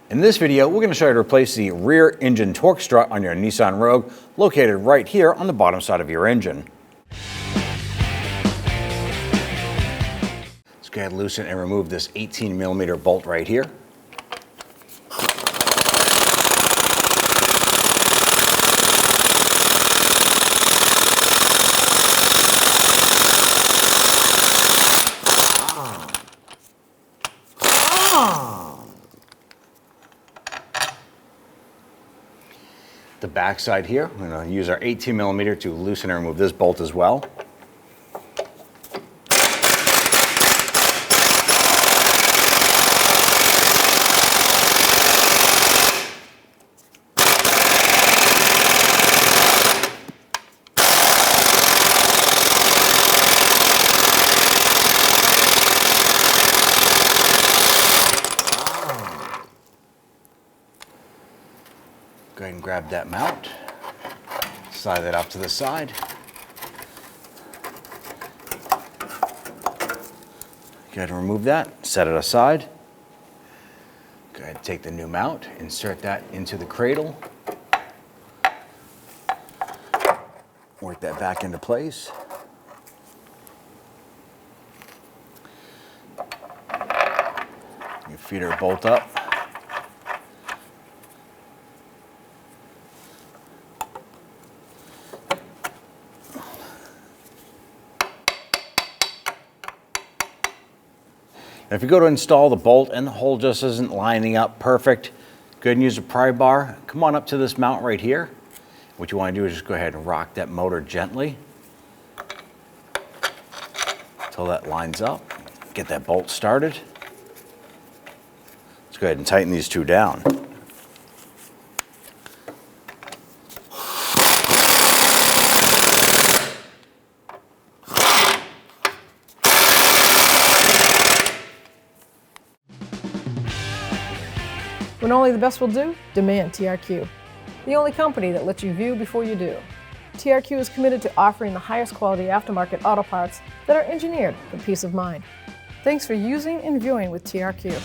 In this video, we're going to show you how to replace the rear engine torque strut on your Nissan Rogue, located right here on the bottom side of your engine. Let's go ahead and loosen and remove this 18mm bolt right here. The back side here, we're going to use our 18mm to loosen and remove this bolt as well. Go ahead and grab that mount, slide that off to the side. Go ahead and remove that, set it aside. Go ahead and take the new mount, insert that into the cradle. Work that back into place. Your feeder bolt up. If you go to install the bolt and the hole just isn't lining up perfect, go ahead and use a pry bar. Come on up to this mount right here. What you want to do is just go ahead and rock that motor gently until that lines up. Get that bolt started. Let's go ahead and tighten these two down. When only the best will do, demand TRQ. The only company that lets you view before you do. TRQ is committed to offering the highest quality aftermarket auto parts that are engineered for peace of mind. Thanks for using and viewing with TRQ.